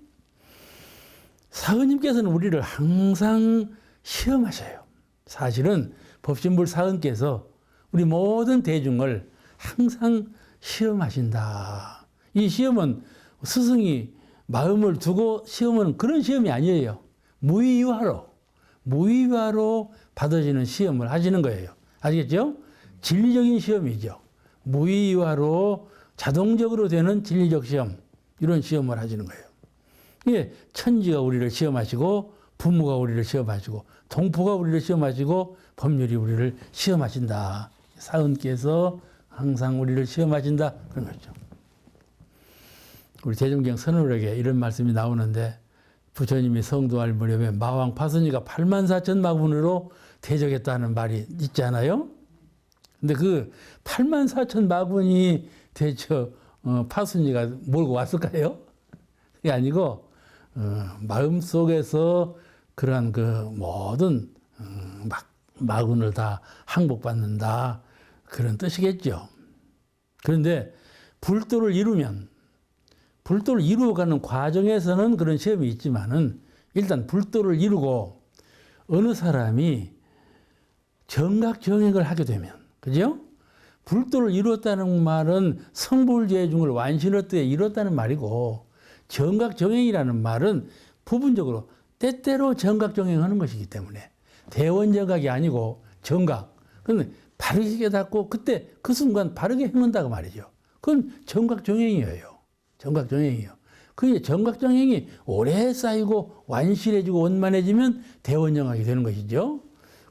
사은님께서는 우리를 항상 시험하셔요. 사실은 법신불 사은께서 우리 모든 대중을 항상 시험하신다. 이 시험은 스승이 마음을 두고 시험은 그런 시험이 아니에요. 무의유화로 받아지는 시험을 하시는 거예요. 아시겠죠? 진리적인 시험이죠. 무의유화로 자동적으로 되는 진리적 시험, 이런 시험을 하시는 거예요. 이게 천지가 우리를 시험하시고 부모가 우리를 시험하시고 동포가 우리를 시험하시고 법률이 우리를 시험하신다. 사은께서 항상 우리를 시험하신다. 그런 거죠. 우리 대종경 선언록에 이런 말씀이 나오는데 부처님이 성도할 무렵에 마왕 파순이가 84,000 마군으로 대적했다는 말이 있잖아요. 근데 그 84,000 마군이 대처 파순이가 몰고 왔을까요? 그게 아니고 마음속에서 그러한 그 모든 마군을 다 항복받는다, 그런 뜻이겠죠. 그런데 불도를 이루어가는 과정에서는 그런 시험이 있지만은 일단 불도를 이루고 어느 사람이 정각정행을 하게 되면, 그죠? 불도를 이루었다는 말은 성불재중을 완신어뜨에 이뤘다는 말이고, 정각정행이라는 말은 부분적으로 때때로 정각정행하는 것이기 때문에 대원정각이 아니고 정각. 그런데 바르게 깨닫고 그때 그 순간 바르게 행한다고 말이죠. 그건 정각정행이에요. 정각정행이요. 그 정각정행이 오래 쌓이고 완실해지고 원만해지면 대원정각이 되는 것이죠.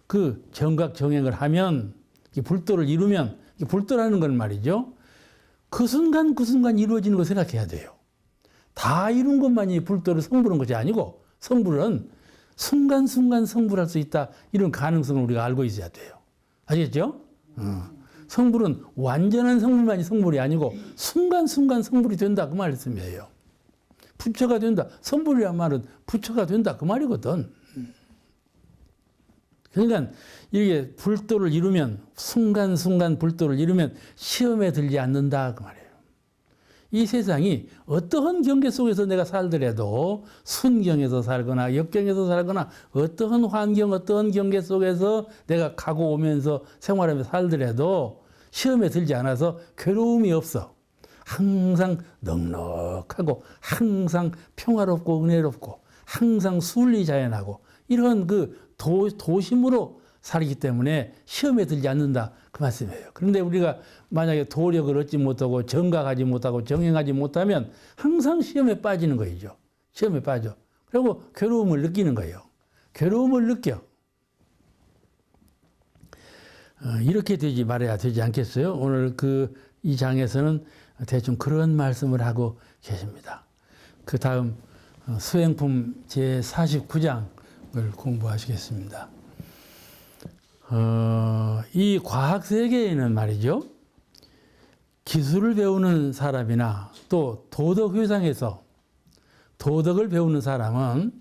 그 정각정행을 하면, 불도를 이루면, 불도라는 건 말이죠. 그 순간 이루어지는 거 생각해야 돼요. 다 이룬 것만이 불도를 성불한 것이 아니고, 성불은 순간순간 성불할 수 있다, 이런 가능성을 우리가 알고 있어야 돼요. 아시겠죠? 성불은 완전한 성불만이 성불이 아니고 순간순간 성불이 된다, 그 말씀이에요. 부처가 된다. 성불이란 말은 부처가 된다, 그 말이거든. 그러니까 이게 불도를 이루면, 순간순간 불도를 이루면 시험에 들지 않는다, 그 말이에요. 이 세상이 어떠한 경계 속에서 내가 살더라도, 순경에서 살거나 역경에서 살거나 어떠한 환경, 어떠한 경계 속에서 내가 가고 오면서 생활하면서 살더라도 시험에 들지 않아서 괴로움이 없어. 항상 넉넉하고 항상 평화롭고 은혜롭고 항상 순리자연하고 이런 그 도심으로 살기 때문에 시험에 들지 않는다 그 말씀이에요. 그런데 우리가 만약에 도력을 얻지 못하고 정각하지 못하고 정행하지 못하면 항상 시험에 빠지는 거죠. 시험에 빠져. 그리고 괴로움을 느끼는 거예요. 괴로움을 느껴. 이렇게 되지 말아야 되지 않겠어요? 오늘 이 장에서는 대충 그런 말씀을 하고 계십니다. 그 다음 수행품 제49장을 공부하시겠습니다. 이 과학세계에는 말이죠. 기술을 배우는 사람이나 또 도덕회상에서 도덕을 배우는 사람은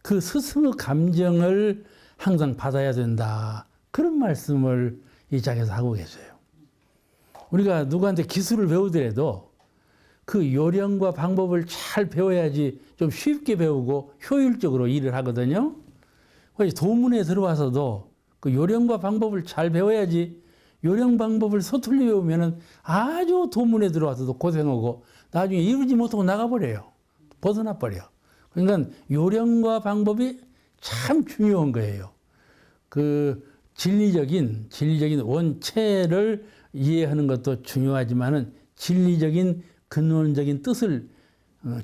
그 스승의 감정을 항상 받아야 된다. 그런 말씀을 이 장에서 하고 계세요. 우리가 누구한테 기술을 배우더라도 그 요령과 방법을 잘 배워야지 좀 쉽게 배우고 효율적으로 일을 하거든요. 도문에 들어와서도 그 요령과 방법을 잘 배워야지 요령 방법을 서툴리 배우면은 아주 도문에 들어와서도 고생하고 나중에 이루지 못하고 나가버려요. 벗어나 버려. 그러니까 요령과 방법이 참 중요한 거예요. 그 진리적인 원체를 이해하는 것도 중요하지만은 진리적인 근원적인 뜻을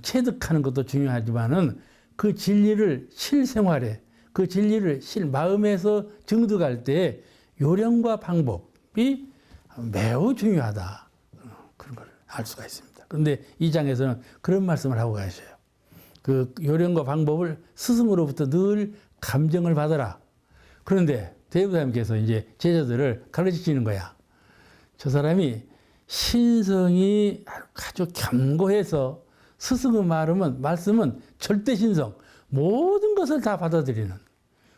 체득하는 것도 중요하지만은 그 진리를 실생활에 그 진리를 마음에서 증득할 때 요령과 방법이 매우 중요하다. 그런 걸 알 수가 있습니다. 그런데 이 장에서는 그런 말씀을 하고 가셔요. 그 요령과 방법을 스승으로부터 늘 감정을 받아라. 그런데 대부사님께서 이제 제자들을 가르치시는 거야. 저 사람이 신성이 아주 견고해서 스승의 말씀은 절대 신성, 모든 것을 다 받아들이는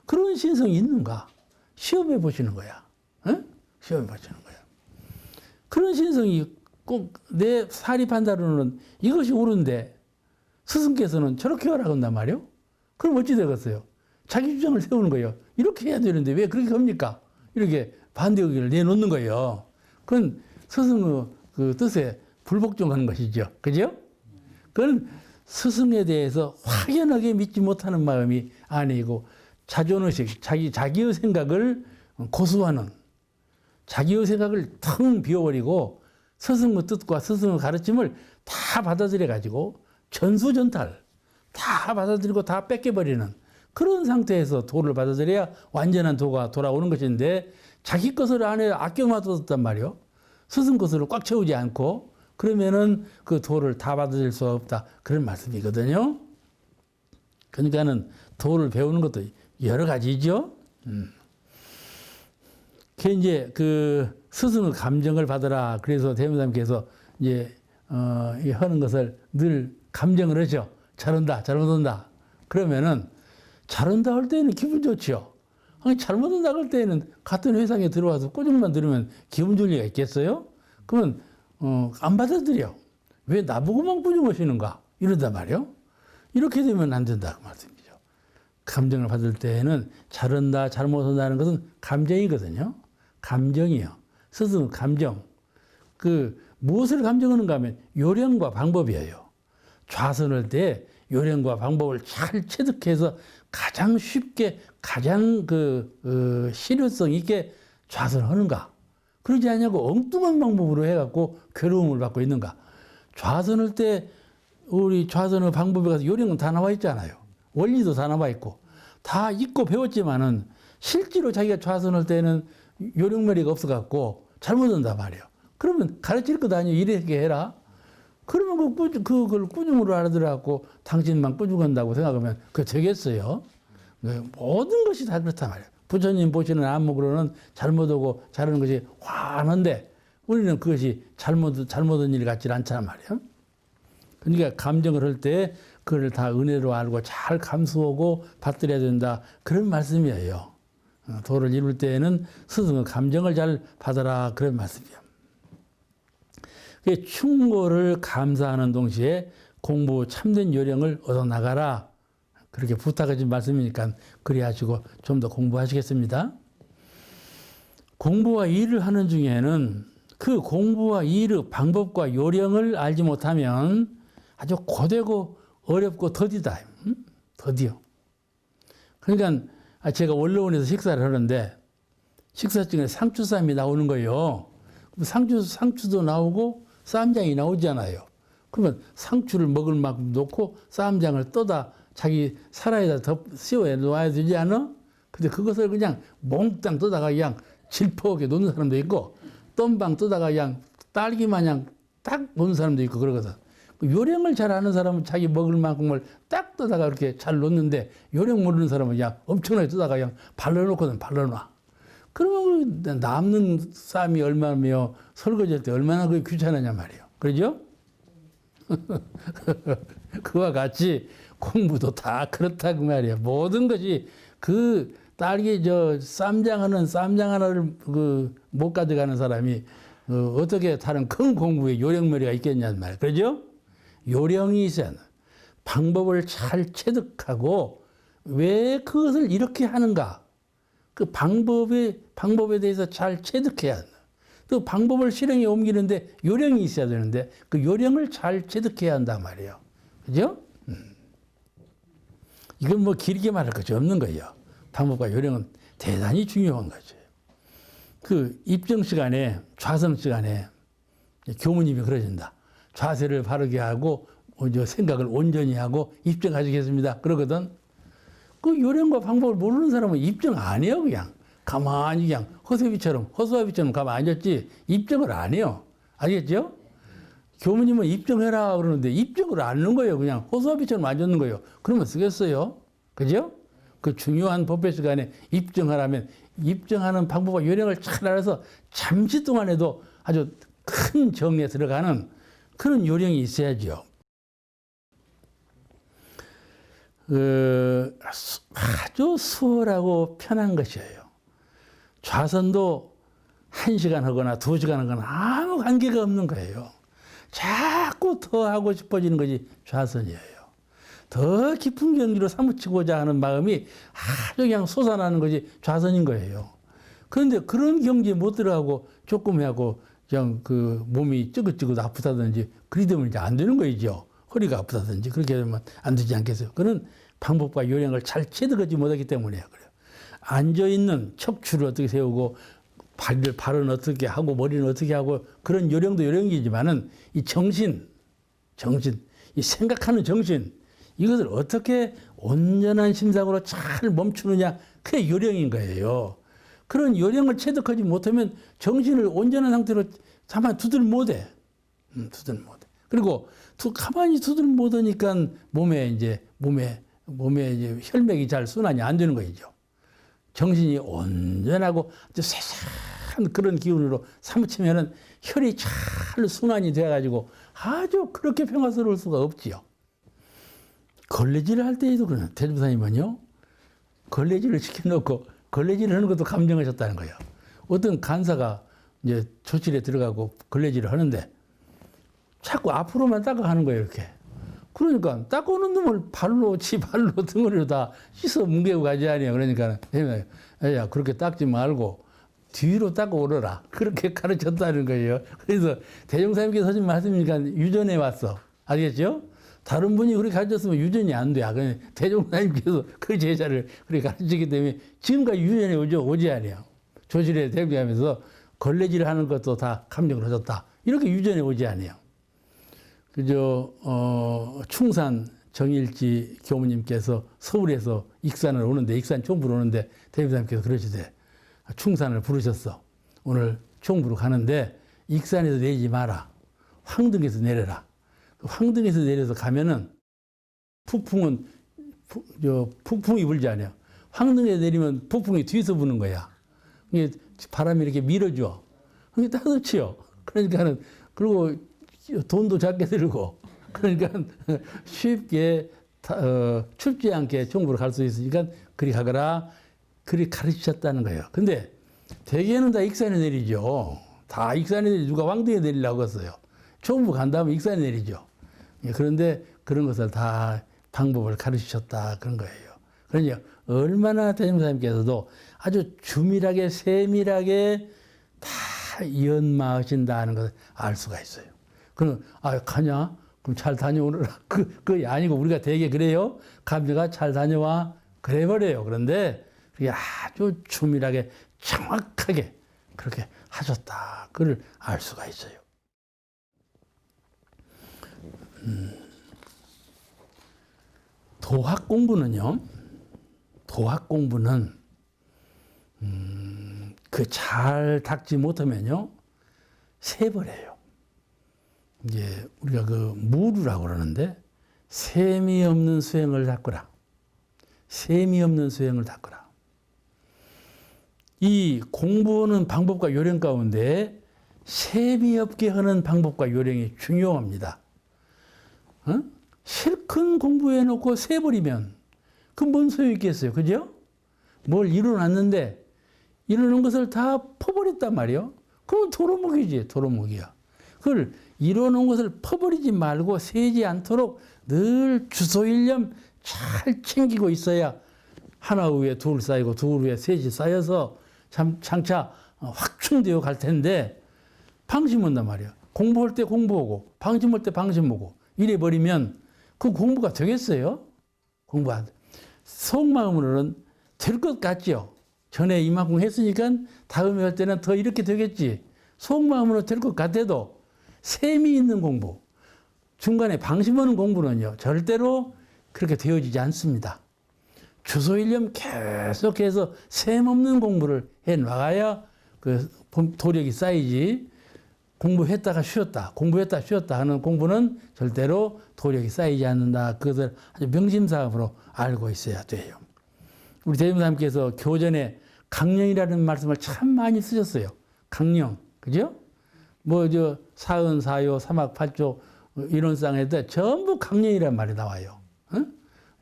그런 신성이 있는가? 시험해 보시는 거야. 응? 시험해 보시는 거야. 그런 신성이 꼭 내 사리 판단으로는 이것이 옳은데 스승께서는 저렇게 하라고 한단 말이요? 그럼 어찌 되겠어요? 자기 주장을 세우는 거예요. 이렇게 해야 되는데 왜 그렇게 합니까? 이렇게 반대 의견을 내놓는 거예요. 그건 스승의 그 뜻에 불복종하는 것이죠. 그죠? 그건 스승에 대해서 확연하게 믿지 못하는 마음이 아니고 자존의식, 자기의 생각을 고수하는 자기의 생각을 텅 비워버리고 스승의 뜻과 스승의 가르침을 다 받아들여가지고 전수전탈 다 받아들이고 다 뺏겨버리는 그런 상태에서 도를 받아들여야 완전한 도가 돌아오는 것인데 자기 것을 안에 아껴만 뒀단 말이요. 스승 것으로 꽉 채우지 않고 그러면은 그 도를 다 받아들일 수 없다. 그런 말씀이거든요. 그러니까는 도를 배우는 것도 여러 가지죠. 그 이제 그 스승의 감정을 받으라. 그래서 대무사님께서 이제 하는 것을 늘 감정을 하죠. 잘한다, 잘못한다. 그러면은 잘한다 할 때는 기분 좋죠. 아니, 잘못한다 할 때는 같은 회상에 들어와서 꾸준만 들으면 기분 좋을 리가 있겠어요? 그러면 안 받아들여. 왜 나보고만 꾸중하시는가? 이런단 말이요. 이렇게 되면 안 된다 그 말씀이죠. 감정을 받을 때는 잘한다, 잘못한다는 것은 감정이거든요. 감정이요. 스스로 감정. 무엇을 감정하는가 하면 요령과 방법이에요. 좌선할 때 요령과 방법을 잘 체득해서 가장 쉽게 가장 실효성 있게 좌선하는가? 그러지 않냐고 엉뚱한 방법으로 해갖고 괴로움을 받고 있는가? 좌선할 때 우리 좌선의 방법에 가서 요령은 다 나와 있잖아요. 원리도 다 나와 있고 다 읽고 배웠지만은 실제로 자기가 좌선할 때는 요령머리가 없어갖고 잘못한단 말이에요. 그러면 가르칠 것 아니에요. 이렇게 해라. 그러면 그걸 꾸중으로 알아들어갖고 당신만 꾸중한다고 생각하면 그거 되겠어요? 모든 것이 다 그렇단 말이에요. 부처님 보시는 안목으로는 잘못하고 잘하는 것이 환한데 우리는 그것이 잘못한 일 같지 않단 말이에요. 그러니까 감정을 할 때 그걸 다 은혜로 알고 잘 감수하고 받들어야 된다. 그런 말씀이에요. 도를 이룰 때에는 스승의 감정을 잘 받아라. 그런 말씀이에요. 충고를 감사하는 동시에 공부 참된 요령을 얻어나가라. 그렇게 부탁하신 말씀이니까 그리 하시고 좀 더 공부하시겠습니다. 공부와 일을 하는 중에는 그 공부와 일의 방법과 요령을 알지 못하면 아주 고되고 어렵고 더디다. 드디어. 그러니까 제가 원로원에서 식사를 하는데 식사 중에 상추쌈이 나오는 거예요. 상추도 나오고 쌈장이 나오잖아요. 그러면 상추를 먹을 만큼 놓고 쌈장을 떠다 자기 사라에다 씌워 놓아야 되지 않아? 근데 그것을 그냥 몽땅 떠다가 그냥 질퍽하게 놓는 사람도 있고 떤방 떠다가 그냥 딸기 마냥 딱 놓는 사람도 있고 그러거든. 요령을 잘 아는 사람은 자기 먹을 만큼을 딱 떠다가 이렇게 잘 놓는데 요령 모르는 사람은 그냥 엄청나게 떠다가 그냥 발라놓거든, 발라놔. 그러면 남는 쌈이 얼마며 설거지할 때 얼마나 그게 귀찮으냐 말이에요. 그러죠? 그와 같이 공부도 다 그렇다 그 말이에요. 모든 것이 그 딸기 쌈장 하나를 못 가져가는 사람이 어떻게 다른 큰 공부에 요령머리가 있겠냐는 말이에요. 그러죠? 요령이 있어야 한다. 방법을 잘 체득하고 왜 그것을 이렇게 하는가? 그 방법에 대해서 잘 체득해야 한다. 또 방법을 실행에 옮기는데 요령이 있어야 되는데 그 요령을 잘 체득해야 한단 말이에요. 그죠? 이건 뭐 길게 말할 것이 없는 거예요. 방법과 요령은 대단히 중요한 거죠. 그 입정 시간에, 좌성 시간에 교무님이 그러신다. 자세를 바르게 하고 생각을 온전히 하고 입정하시겠습니다. 그러거든. 그 요령과 방법을 모르는 사람은 입정 안 해요. 그냥 가만히 그냥 허수아비처럼 가만히 앉았지 입정을 안 해요. 알겠죠? 교무님은 입정해라 그러는데 입정을 안 하는 거예요. 그냥 허수아비처럼 앉았는 거예요. 그러면 쓰겠어요? 그죠? 그 중요한 법회 시간에 입정하라면 입정하는 방법과 요령을 잘 알아서 잠시 동안에도 아주 큰 정에 들어가는 그런 요령이 있어야죠. 아주 수월하고 편한 것이에요. 좌선도 1시간 하거나 2시간 하거나 아무 관계가 없는 거예요. 자꾸 더 하고 싶어지는 것이 좌선이에요. 더 깊은 경지로 사무치고자 하는 마음이 아주 그냥 솟아나는 것이 좌선인 거예요. 그런데 그런 경지에 못 들어가고 조금 하고 그냥 그 몸이 찌긋찌긋 아프다든지 그리 되면 이제 안 되는 거이죠. 허리가 아프다든지 그렇게 되면 안 되지 않겠어요. 그런 방법과 요령을 잘 체득하지 못하기 때문에 그래요. 앉아있는 척추를 어떻게 세우고 발은 어떻게 하고 머리는 어떻게 하고 그런 요령도 요령이지만은 이 정신, 이 생각하는 정신 이것을 어떻게 온전한 심상으로 잘 멈추느냐 그게 요령인 거예요. 그런 요령을 체득하지 못하면 정신을 온전한 상태로 가만히 두들 못해. 두들 못해. 그리고 가만히 두들 못하니까 몸에 이제 혈맥이 잘 순환이 안 되는 거죠. 정신이 온전하고 아주 세세한 그런 기운으로 사무치면은 혈이 잘 순환이 돼가지고 아주 그렇게 평화스러울 수가 없지요. 걸레질을 할 때에도 그러나 대주사님은요, 걸레질을 시켜놓고 걸레질을 하는 것도 감정하셨다는 거예요. 어떤 간사가 이제 조실에 들어가고 걸레질을 하는데 자꾸 앞으로만 닦아가는 거예요, 이렇게. 그러니까 닦아오는 놈을 발로 등으로 다 씻어 뭉개고 가지 아니에요. 그러니까 야 그렇게 닦지 말고 뒤로 닦아오르라. 그렇게 가르쳤다는 거예요. 그래서 대종사님께서 하신 말씀이니까 유전해 왔어. 알겠죠? 다른 분이 그렇게 가르쳤으면 유전이 안 돼. 대종사님께서 그 제자를 그렇게 가르치기 때문에 지금까지 유전에 오지 아니에요. 조실에 대비하면서 걸레질 하는 것도 다 감정을 하셨다. 이렇게 유전에 오지 아니에요. 충산 정일지 교무님께서 서울에서 익산을 오는데, 익산 총부로 오는데, 대비사님께서 그러시대. 충산을 부르셨어. 오늘 총부로 가는데, 익산에서 내리지 마라. 황등에서 내려라. 황등에서 내려서 가면은, 북풍이 불지 않아요. 황등에 내리면 북풍이 뒤에서 부는 거야. 이게 바람이 이렇게 밀어줘. 그게 따뜻해요. 그러니까는, 그리고 돈도 작게 들고 그러니까 쉽게 춥지 않게 총부로 갈 수 있으니까 그리 가거라 그리 가르치셨다는 거예요. 근데 대개는 다 익산에 내리죠. 다 익산에 내리죠. 누가 황등에 내리려고 했어요. 총부 간 다음에 익산에 내리죠. 그런데 그런 것을 다 방법을 가르치셨다 그런 거예요. 그러니까 얼마나 대종사님께서도 아주 주밀하게 세밀하게 다 연마하신다는 것을 알 수가 있어요. 그럼 가냐? 그럼 잘 다녀오느라. 그게 아니고 우리가 되게 그래요. 감리가 잘 다녀와. 그래 버려요. 그런데 그게 아주 주밀하게 정확하게 그렇게 하셨다. 그걸 알 수가 있어요. 도학 공부는요. 도학 공부는 그 잘 닦지 못하면요. 세버려요. 이제 우리가 그 무루라고 그러는데 셈이 없는 수행을 닦으라. 셈이 없는 수행을 닦으라. 이 공부하는 방법과 요령 가운데 셈이 없게 하는 방법과 요령이 중요합니다. 실컷 공부해놓고 세버리면 그 뭔 소용이 있겠어요. 그죠? 뭘 이뤄놨는데 이루는 것을 다 퍼버렸단 말이에요. 그럼 도루묵이지, 도루묵이야. 그걸 이뤄놓은 것을 퍼버리지 말고 세지 않도록 늘 주소일념 잘 챙기고 있어야 하나 위에 둘 쌓이고 둘 위에 셋이 쌓여서 장차 확충되어 갈 텐데 방심한단 말이야. 공부할 때 공부하고 방심할 때 방심하고 이래버리면 그 공부가 되겠어요? 공부 안 돼. 속마음으로는 될 것 같죠? 전에 이만큼 했으니까 다음에 할 때는 더 이렇게 되겠지. 속마음으로 될 것 같아도 셈이 있는 공부, 중간에 방심하는 공부는요. 절대로 그렇게 되어지지 않습니다. 주소일념 계속해서 셈 없는 공부를 해나가야 그 도력이 쌓이지. 공부했다가 쉬었다, 공부했다 쉬었다 하는 공부는 절대로 도력이 쌓이지 않는다. 그것을 아주 명심사항으로 알고 있어야 돼요. 우리 대중사님께서 교전에 강령이라는 말씀을 참 많이 쓰셨어요. 강령, 그죠? 사은, 사요, 사막, 팔조 이런 쌍에도 전부 강령이라는 말이 나와요.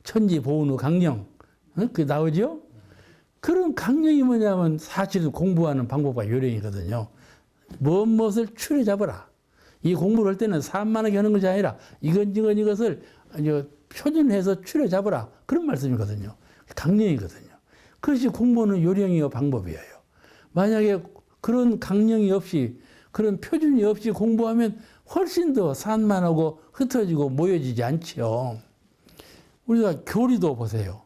천지, 보은우, 강령, 그게 나오죠? 그런 강령이 뭐냐면 사실은 공부하는 방법과 요령이거든요. 무엇을 추려 잡아라. 이 공부를 할 때는 산만하게 하는 것이 아니라 이것을 표준해서 추려 잡아라. 그런 말씀이거든요. 강령이거든요. 그것이 공부하는 요령이요 방법이에요. 만약에 그런 강령이 없이 그런 표준이 없이 공부하면 훨씬 더 산만하고 흩어지고 모여지지 않죠. 우리가 교리도 보세요.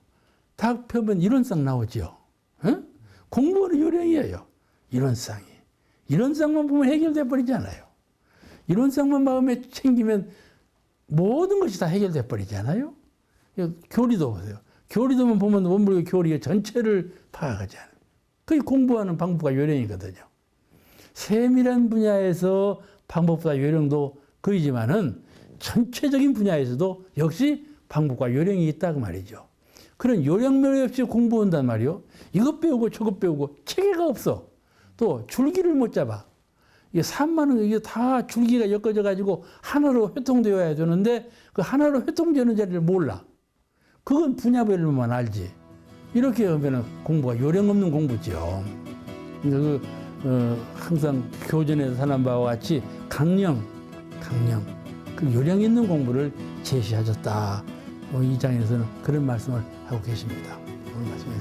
딱 펴면 이론상 나오죠. 응? 공부하는 요령이에요. 이론상이. 이론상만 보면 해결돼 버리잖아요. 이론상만 마음에 챙기면 모든 것이 다 해결돼 버리잖아요. 교리도 보세요. 교리도만 보면 원불교 교리의 전체를 파악하잖아요. 그게 공부하는 방법과 요령이거든요. 세밀한 분야에서 방법과 요령도 그이지만은 전체적인 분야에서도 역시 방법과 요령이 있다고 말이죠. 그런 요령면허 없이 공부한단 말이요. 이것 배우고 저것 배우고 체계가 없어. 또 줄기를 못 잡아. 이게 산만은 이게 다 줄기가 엮어져 가지고 하나로 회통되어야 되는데 그 하나로 회통되는 자리를 몰라. 그건 분야별로만 알지. 이렇게 하면 공부가 요령 없는 공부죠. 항상 교전에서 사는 바와 같이 강령, 그 요령 있는 공부를 제시하셨다. 이 장에서는 그런 말씀을 하고 계십니다. 오늘 말씀에서.